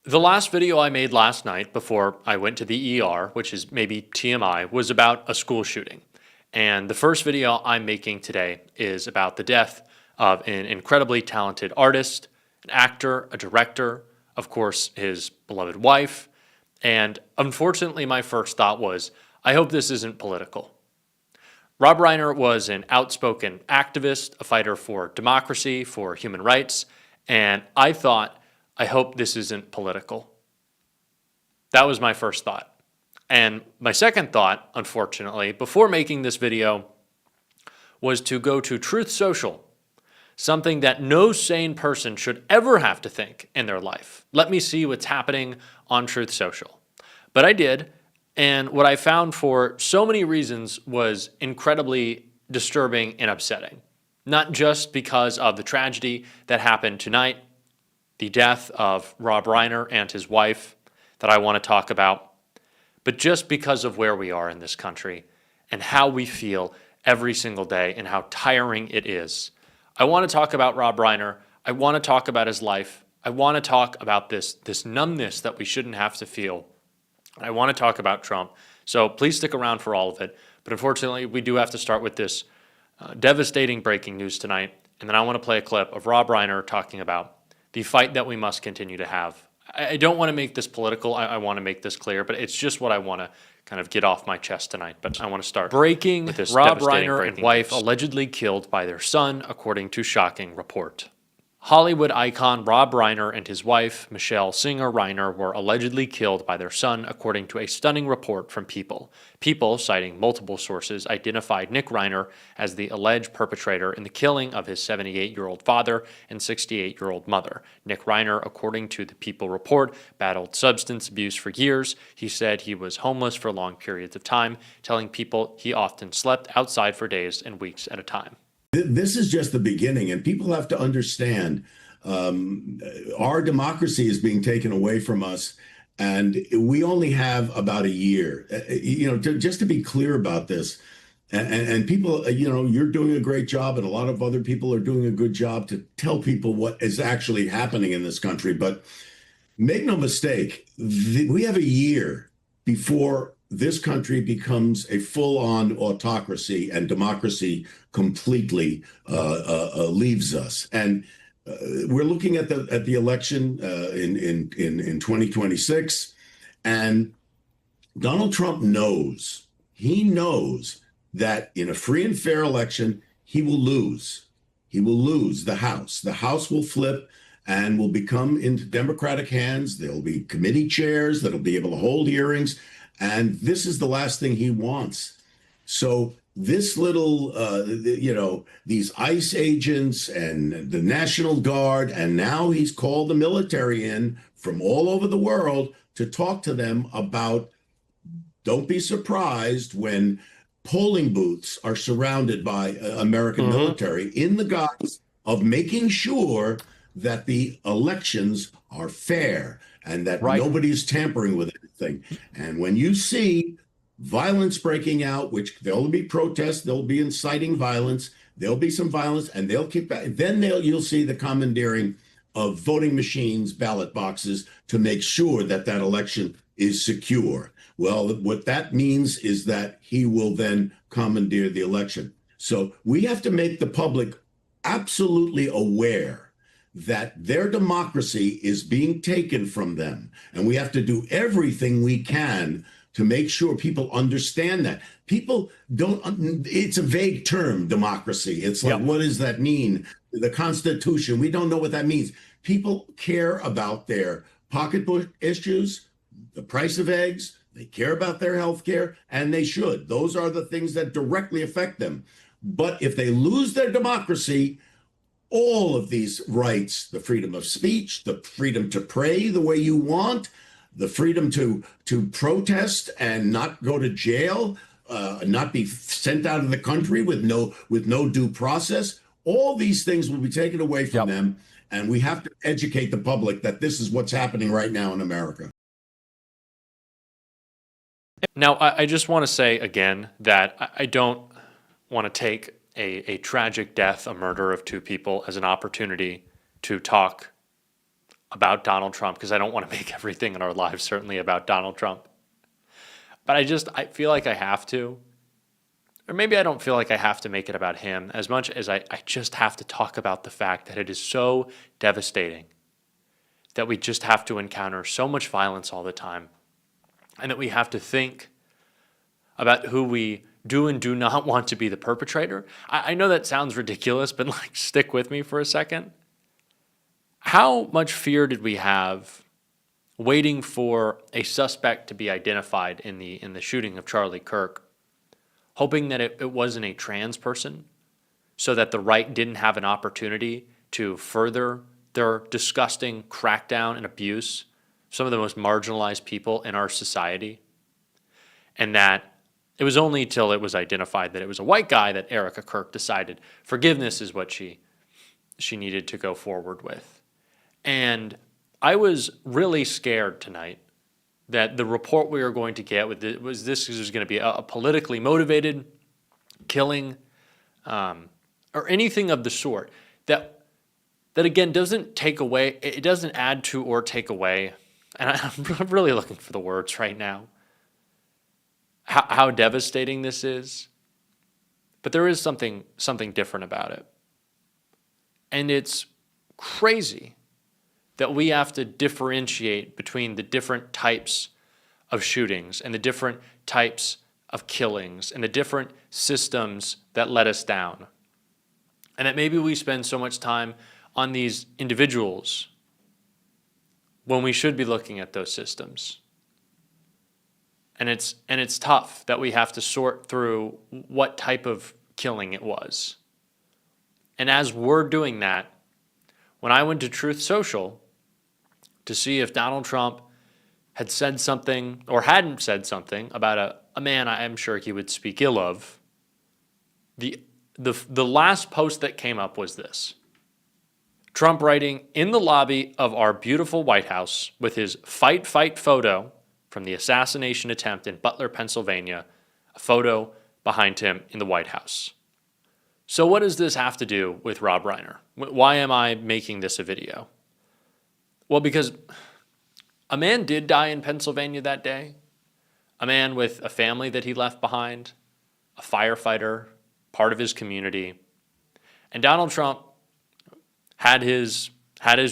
The last video I made last night before I went to the ER, which is maybe TMI, was about a school shooting. And the first video I'm making today is about the death of an incredibly talented artist, an actor, a director, of course, his beloved wife. And unfortunately, my first thought was, I hope this isn't political. Rob Reiner was an outspoken activist, a fighter for democracy, for human rights, and I thought, I hope this isn't political. That was my first thought. And my second thought, unfortunately, before making this video, was to go to Truth Social, something that no sane person should ever have to think in their life. Let me see what's happening on Truth Social. But I did, and what I found for so many reasons was incredibly disturbing and upsetting. Not just because of the tragedy that happened tonight, the death of Rob Reiner and his wife that I want to talk about, but just because of where we are in this country and how we feel every single day and how tiring it is. I want to talk about Rob Reiner. I want to talk about his life. I want to talk about this numbness that we shouldn't have to feel. I want to talk about Trump. So please stick around for all of it. But unfortunately, we do have to start with this devastating breaking news tonight. And then I want to play a clip of Rob Reiner talking about the fight that we must continue to have. I don't want to make this political. I want to make this clear, but it's just what I want to kind of get off my chest tonight. But I want to start breaking with this Rob Reiner and wife allegedly killed by their son, according to shocking report. Hollywood icon Rob Reiner and his wife, Michelle Singer Reiner, were allegedly killed by their son, according to a stunning report from People. People, citing multiple sources, identified Nick Reiner as the alleged perpetrator in the killing of his 78-year-old father and 68-year-old mother. Nick Reiner, according to the People report, battled substance abuse for years. He said he was homeless for long periods of time, telling People he often slept outside for days and weeks at a time. This is just the beginning, and people have to understand our democracy is being taken away from us, and we only have about a year. Just to be clear about this, and people, you're doing a great job, and a lot of other people are doing a good job to tell people what is actually happening in this country. But make no mistake, we have a year before this country becomes a full-on autocracy and democracy completely leaves us. And we're looking at the election in 2026, and Donald Trump knows. He knows that in a free and fair election, he will lose. He will lose the House. The House will flip and will become into Democratic hands. There'll be committee chairs that'll be able to hold hearings. And this is the last thing he wants. So this little, these ICE agents and the National Guard, and now he's called the military in from all over the world to talk to them about, don't be surprised when polling booths are surrounded by American military in the guise of making sure that the elections are fair and that nobody's tampering with anything. And when you see violence breaking out, which there'll be protests, there'll be inciting violence, there'll be some violence, and they'll kick back. Then you'll see the commandeering of voting machines, ballot boxes, to make sure that that election is secure. Well, what that means is that he will then commandeer the election. So we have to make the public absolutely aware that their democracy is being taken from them. And we have to do everything we can to make sure people understand that. People don't, it's a vague term, democracy. It's like, what does that mean? The Constitution, we don't know what that means. People care about their pocketbook issues, the price of eggs, they care about their health care, and they should. Those are the things that directly affect them. But if they lose their democracy, all of these rights, the freedom of speech, the freedom to pray the way you want, the freedom to protest and not go to jail, not be sent out of the country with no due process, all these things will be taken away from them. And we have to educate the public that this is what's happening right now in America. Now, I just want to say again that I don't want to take a tragic death, a murder of two people, as an opportunity to talk about Donald Trump because I don't want to make everything in our lives certainly about Donald Trump. But I feel like I have to. Or maybe I don't feel like I have to make it about him as much as I just have to talk about the fact that it is so devastating that we just have to encounter so much violence all the time, and that we have to think about who we do and do not want to be the perpetrator. I know that sounds ridiculous, but like, stick with me for a second. How much fear did we have waiting for a suspect to be identified in the shooting of Charlie Kirk, hoping that it wasn't a trans person so that the right didn't have an opportunity to further their disgusting crackdown and abuse, some of the most marginalized people in our society, and that it was only till it was identified that it was a white guy that Erica Kirk decided forgiveness is what she needed to go forward with. And I was really scared tonight that the report we were going to get was going to be a politically motivated killing, or anything of the sort that again doesn't take away, it doesn't add to or take away. And I'm really looking for the words right now. How devastating this is, but there is something different about it, and it's crazy that we have to differentiate between the different types of shootings and the different types of killings and the different systems that let us down. And that maybe we spend so much time on these individuals when we should be looking at those systems. And it's tough that we have to sort through what type of killing it was. And as we're doing that, when I went to Truth Social to see if Donald Trump had said something or hadn't said something about a man I'm sure he would speak ill of, the last post that came up was this. Trump writing in the lobby of our beautiful White House with his fight photo from the assassination attempt in Butler, Pennsylvania, a photo behind him in the White House. So what does this have to do with Rob Reiner? Why am I making this a video? Well, because a man did die in Pennsylvania that day. A man with a family that he left behind, a firefighter, part of his community. And Donald Trump had his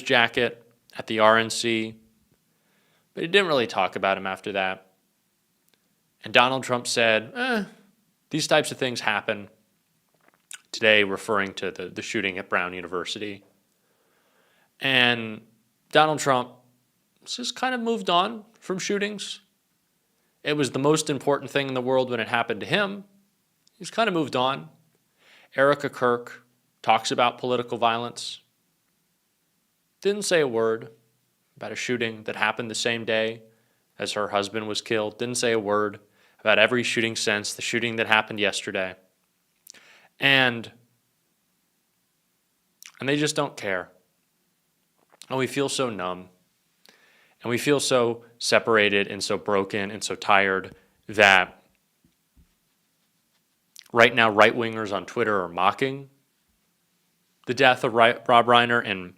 jacket at the RNC, but he didn't really talk about him after that. And Donald Trump said, these types of things happen. Today, referring to the shooting at Brown University. And Donald Trump just kind of moved on from shootings. It was the most important thing in the world when it happened to him. He's kind of moved on. Erica Kirk talks about political violence. Didn't say a word about a shooting that happened the same day as her husband was killed. Didn't say a word about every shooting since the shooting that happened yesterday. And they just don't care. And we feel so numb. And we feel so separated and so broken and so tired that right now right-wingers on Twitter are mocking the death of Rob Reiner, and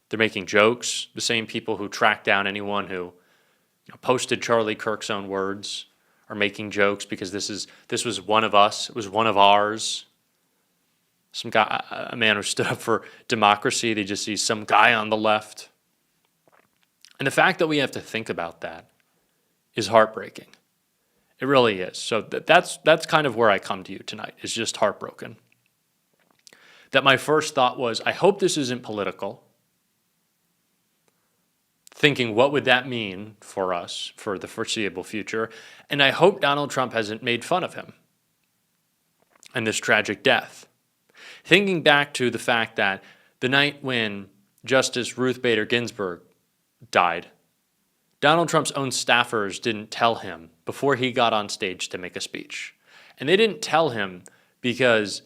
they're making jokes. The same people who tracked down anyone who posted Charlie Kirk's own words are making jokes because this was one of us. It was one of ours. Some guy, a man who stood up for democracy. They just see some guy on the left. And the fact that we have to think about that is heartbreaking. It really is. So that's kind of where I come to you tonight, is just heartbroken. That my first thought was, I hope this isn't political. Thinking, what would that mean for us for the foreseeable future? And I hope Donald Trump hasn't made fun of him and this tragic death. Thinking back to the fact that the night when Justice Ruth Bader Ginsburg died, Donald Trump's own staffers didn't tell him before he got on stage to make a speech. And they didn't tell him because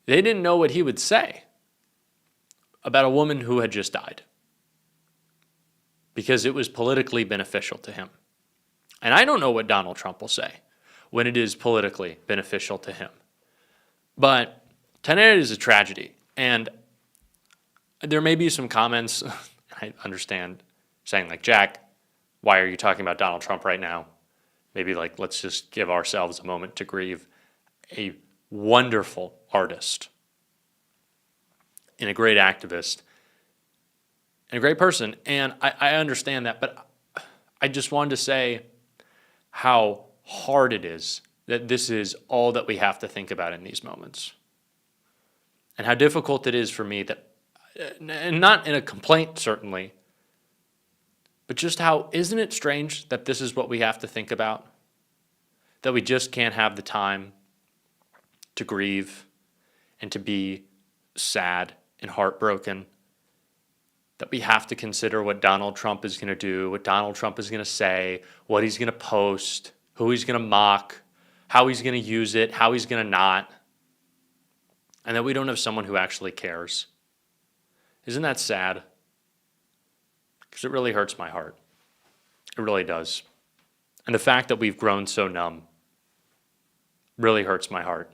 they didn't know what he would say about a woman who had just died, because it was politically beneficial to him. And I don't know what Donald Trump will say when it is politically beneficial to him. But tonight is a tragedy. And there may be some comments I understand saying like, Jack, why are you talking about Donald Trump right now? Maybe like, let's just give ourselves a moment to grieve a wonderful artist and a great activist and a great person. And I understand that, but I just wanted to say how hard it is that this is all that we have to think about in these moments. And how difficult it is for me that, and not in a complaint certainly, but just how, isn't it strange that this is what we have to think about? That we just can't have the time to grieve and to be sad and heartbroken. That we have to consider what Donald Trump is going to do, what Donald Trump is going to say, what he's going to post, who he's going to mock, how he's going to use it, how he's going to not. And that we don't have someone who actually cares. Isn't that sad? Because it really hurts my heart. It really does. And the fact that we've grown so numb really hurts my heart.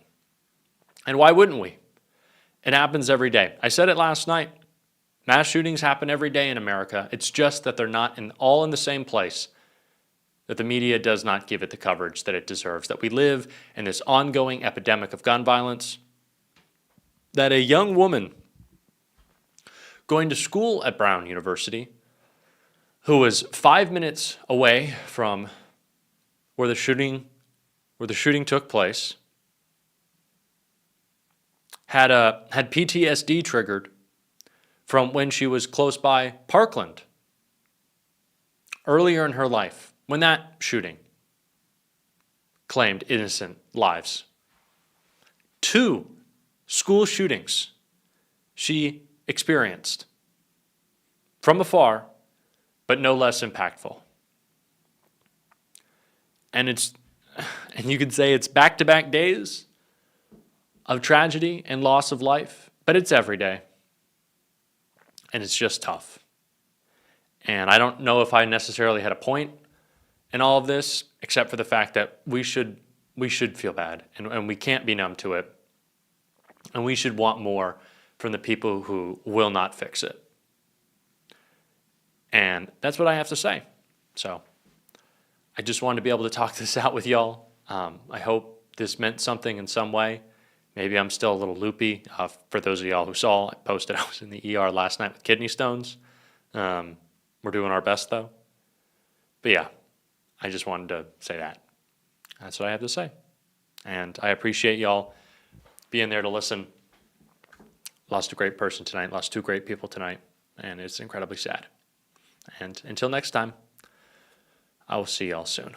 And why wouldn't we? It happens every day. I said it last night. Mass shootings happen every day in America. It's just that they're not all in the same place, that the media does not give it the coverage that it deserves, that we live in this ongoing epidemic of gun violence, that a young woman going to school at Brown University, who was 5 minutes away from where the shooting took place, had PTSD triggered from when she was close by Parkland earlier in her life, when that shooting claimed innocent lives. 2 school shootings she experienced from afar, but no less impactful. And you could say it's back-to-back days of tragedy and loss of life, but it's every day. And it's just tough. And I don't know if I necessarily had a point in all of this, except for the fact that we should feel bad, and we can't be numb to it. And we should want more from the people who will not fix it. And that's what I have to say. So I just wanted to be able to talk this out with y'all. I hope this meant something in some way. Maybe I'm still a little loopy. For those of y'all who saw, I posted I was in the ER last night with kidney stones. We're doing our best, though. But yeah, I just wanted to say that. That's what I have to say. And I appreciate y'all being there to listen. Lost a great person tonight. Lost 2 great people tonight. And it's incredibly sad. And until next time, I will see y'all soon.